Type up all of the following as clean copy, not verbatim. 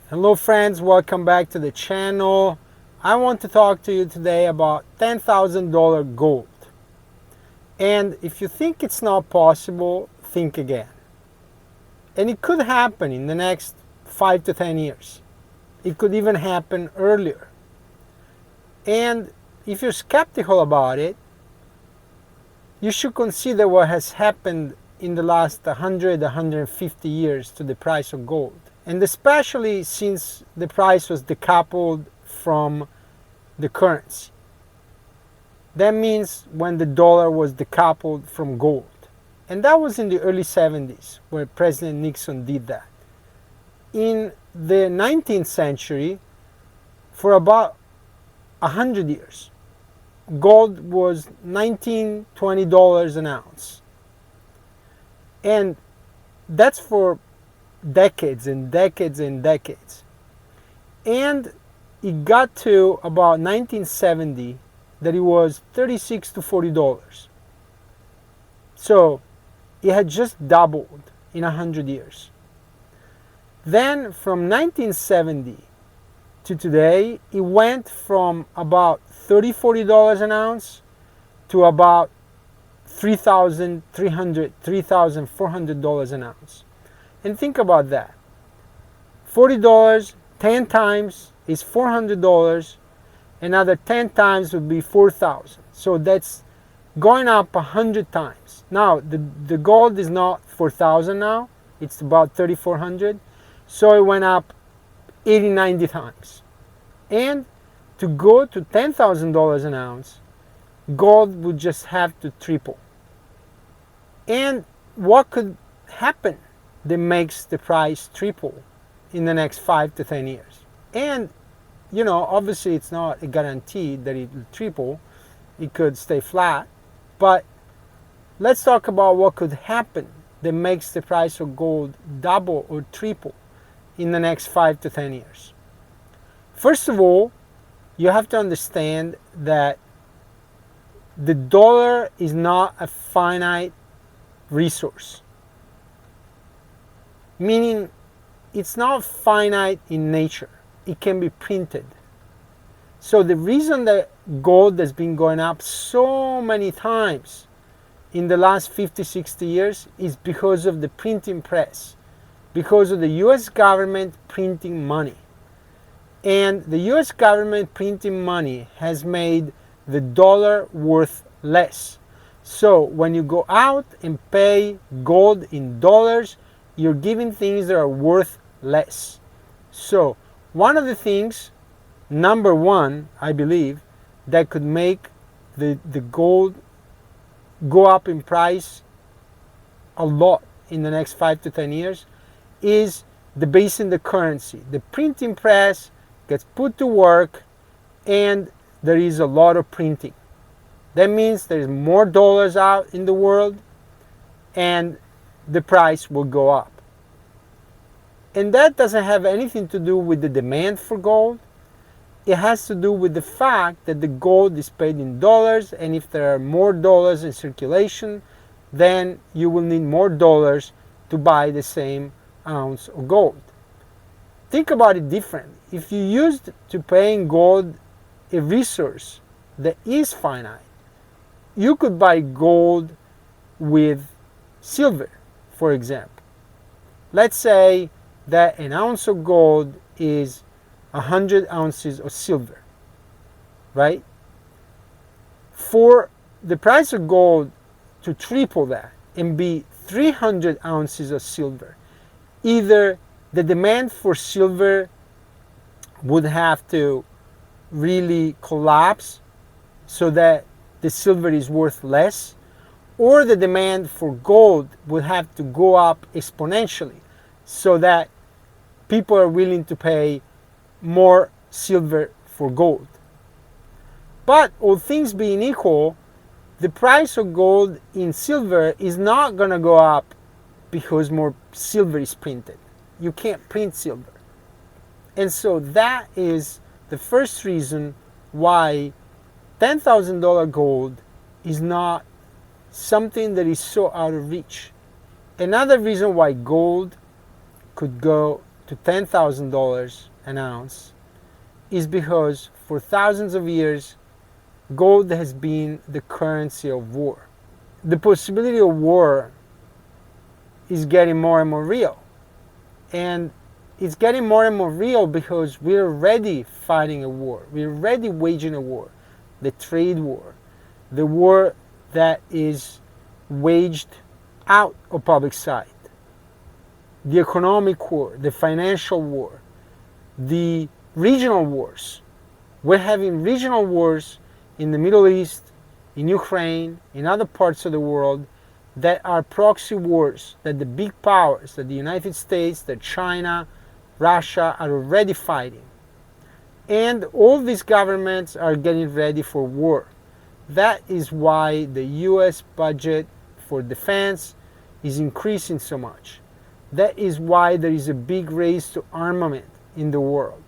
Hello friends, welcome back to the channel. I want to talk to you today about $10,000 gold. And if you think it's not possible, think again. And it could happen in the next 5 to 10 years. It could even happen earlier. And if you're skeptical about it, you should consider what has happened in the last 100, 150 years to the price of gold. And especially since the price was decoupled from the currency. That means when the dollar was decoupled from gold. And that was in the early 70s where President Nixon did that. In the 19th century, for about 100 years, gold was $19, $20 an ounce. And that's for decades and decades and decades. And it got to about 1970 that it was $36 to $40. So it had just doubled in 100 years. Then from 1970 to today, it went from about $30, $40 an ounce to about $3,300, $3,400 an ounce. And think about that. $40, 10 times is $400. Another 10 times would be 4,000. So that's going up 100 times. Now, the gold is not 4,000 now. It's about 3,400. So it went up 80, 90 times. And to go to $10,000 an ounce, gold would just have to triple. And what could happen that makes the price triple in the next 5 to 10 years? And, obviously it's not a guarantee that it will triple. It could stay flat. But let's talk about what could happen that makes the price of gold double or triple in the next 5 to 10 years. First of all, you have to understand that the dollar is not a finite resource. Meaning, it's not finite in nature. It can be printed. So the reason that gold has been going up so many times in the last 50, 60 years is because of the printing press, because of the US government printing money. And the US government printing money has made the dollar worth less. So when you go out and pay gold in dollars, you're giving things that are worth less. So one of the things, number one, I believe, that could make the gold go up in price a lot in the next 5 to 10 years is debasing the currency. The printing press gets put to work and there is a lot of printing. That means there's more dollars out in the world and the price will go up. And that doesn't have anything to do with the demand for gold. It has to do with the fact that the gold is paid in dollars, and if there are more dollars in circulation, then you will need more dollars to buy the same ounce of gold. Think about it differently. If you used to paying gold a resource that is finite, you could buy gold with silver, for example. Let's say that an ounce of gold is 100 ounces of silver, right? For the price of gold to triple that and be 300 ounces of silver, either the demand for silver would have to really collapse so that the silver is worth less, or the demand for gold would have to go up exponentially so that people are willing to pay more silver for gold. But all things being equal, the price of gold in silver is not going to go up because more silver is printed. You can't print silver. And so that is the first reason why $10,000 gold is not something that is so out of reach. Another reason why gold could go to $10,000 an ounce is because for thousands of years, gold has been the currency of war. The possibility of war is getting more and more real. And it's getting more and more real because we're already fighting a war. We're already waging a war. The trade war. The war that is waged out of public sight. The economic war, the financial war, the regional wars. We're having regional wars in the Middle East, in Ukraine, in other parts of the world that are proxy wars that the big powers, that the United States, that China, Russia are already fighting. And all these governments are getting ready for war. That is why the US budget for defense is increasing so much. That is why there is a big race to armament in the world.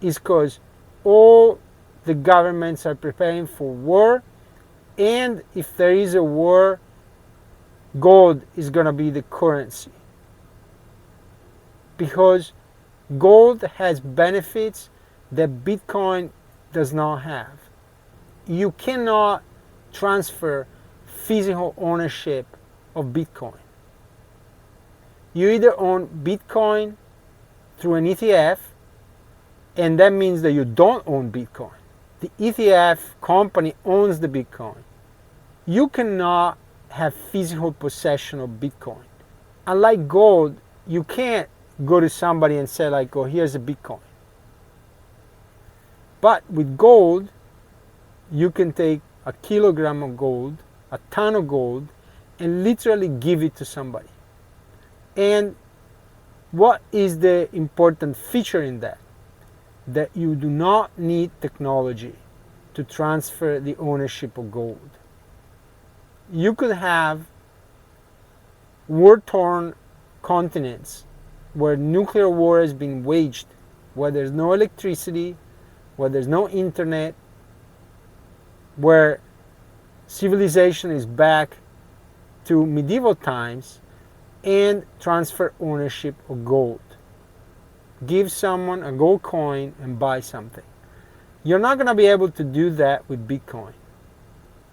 It's because all the governments are preparing for war, and if there is a war, gold is going to be the currency. Because gold has benefits that Bitcoin does not have. You cannot transfer physical ownership of Bitcoin. You either own Bitcoin through an ETF, and that means that you don't own Bitcoin. The ETF company owns the Bitcoin. You cannot have physical possession of Bitcoin. Unlike gold, you can't go to somebody and say like, oh, here's a Bitcoin. But with gold, you can take a kilogram of gold, a ton of gold, and literally give it to somebody. And what is the important feature in that? That you do not need technology to transfer the ownership of gold. You could have war-torn continents where nuclear war is being waged, where there's no electricity, where there's no internet, where civilization is back to medieval times, and transfer ownership of gold. Give someone a gold coin and buy something. You're not going to be able to do that with Bitcoin.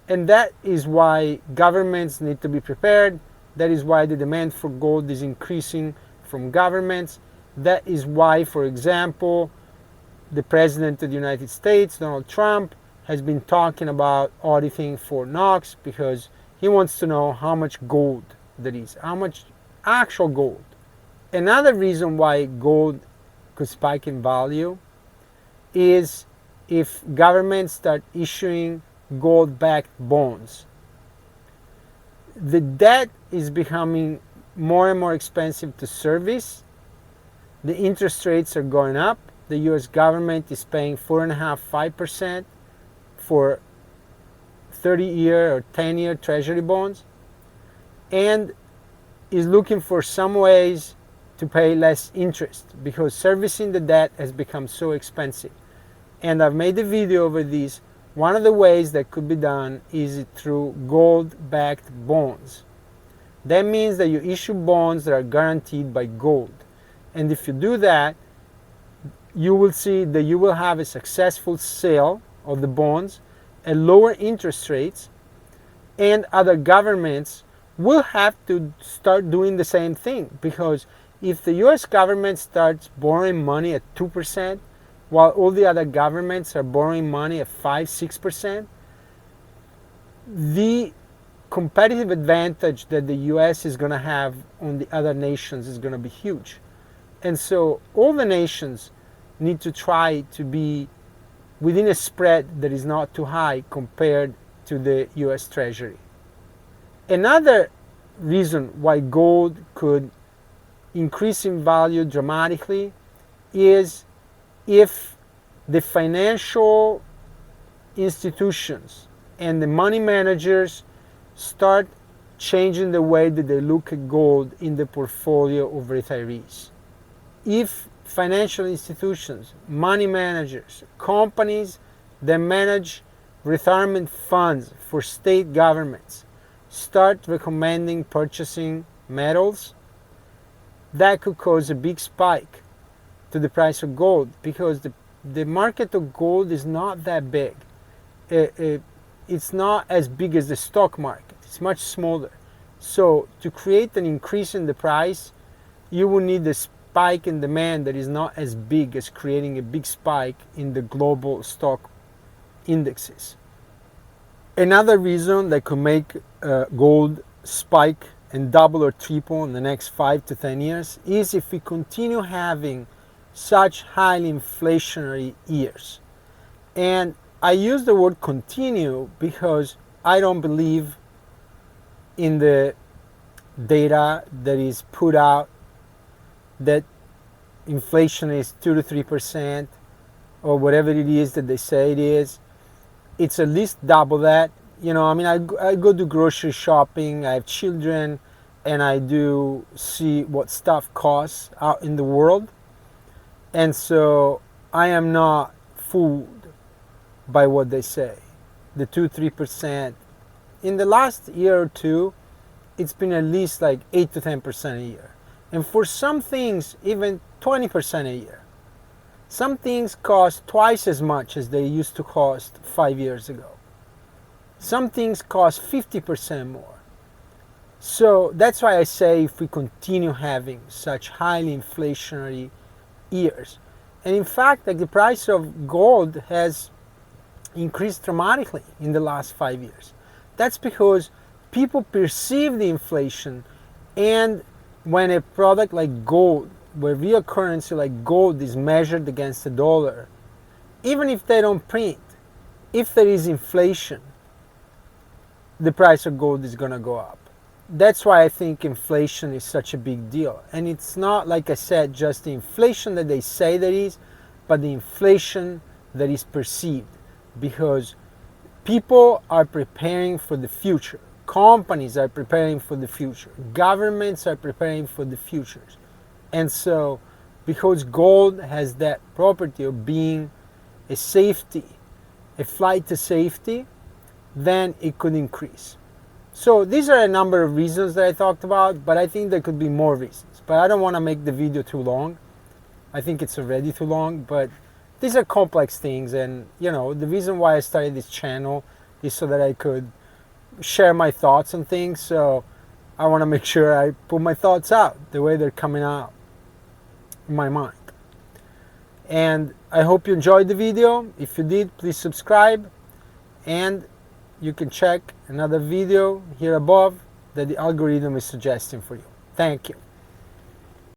And that is why governments need to be prepared. That is why the demand for gold is increasing from governments. That is why, for example, the President of the United States, Donald Trump, has been talking about auditing Fort Knox because he wants to know how much gold there is, how much actual gold. Another reason why gold could spike in value is if governments start issuing gold-backed bonds. The debt is becoming more and more expensive to service. The interest rates are going up. The US government is paying 4.5–5% for 30-year or 10-year treasury bonds, and is looking for some ways to pay less interest because servicing the debt has become so expensive. And I've made a video over this. One of the ways that could be done is through gold-backed bonds. That means that you issue bonds that are guaranteed by gold. And if you do that, you will see that you will have a successful sale of the bonds at lower interest rates, and other governments will have to start doing the same thing, because if the US government starts borrowing money at 2%, while all the other governments are borrowing money at 5–6%, the competitive advantage that the US is going to have on the other nations is going to be huge. And so all the nations need to try to be within a spread that is not too high compared to the US Treasury. Another reason why gold could increase in value dramatically is if the financial institutions and the money managers start changing the way that they look at gold in the portfolio of retirees. If financial institutions, money managers, companies that manage retirement funds for state governments start recommending purchasing metals, that could cause a big spike to the price of gold, because the market of gold is not that big. It's not as big as the stock market. It's much smaller. So to create an increase in the price, you will need a spike in demand that is not as big as creating a big spike in the global stock indexes. Another reason that could make gold spike and double or triple in the next 5 to 10 years is if we continue having such highly inflationary years. And I use the word continue because I don't believe in the data that is put out that inflation is 2 to 3% or whatever it is that they say it is. It's at least double that. You know, I mean, I go to grocery shopping, I have children, and I do see what stuff costs out in the world. And so I am not fooled by what they say. The 2-3%. In the last year or two, it's been at least like 8 to 10% a year. And for some things, even 20% a year. Some things cost twice as much as they used to cost 5 years ago. Some things cost 50% more. So that's why I say if we continue having such highly inflationary years. And in fact, like the price of gold has increased dramatically in the last 5 years. That's because people perceive the inflation, and when a product like gold, where real currency like gold is measured against the dollar, even if they don't print, if there is inflation, the price of gold is going to go up. That's why I think inflation is such a big deal. And it's not, like I said, just the inflation that they say there is, but the inflation that is perceived, because people are preparing for the future. Companies are preparing for the future. Governments are preparing for the futures. And so, because gold has that property of being a safety, a flight to safety, then it could increase. So these are a number of reasons that I talked about, but I think there could be more reasons. But I don't want to make the video too long. I think it's already too long, but these are complex things. And, you know, the reason why I started this channel is so that I could share my thoughts on things. So I want to make sure I put my thoughts out the way they're coming out in my mind. And I hope you enjoyed the video. If you did, please subscribe, and you can check another video here above that the algorithm is suggesting for you. Thank you.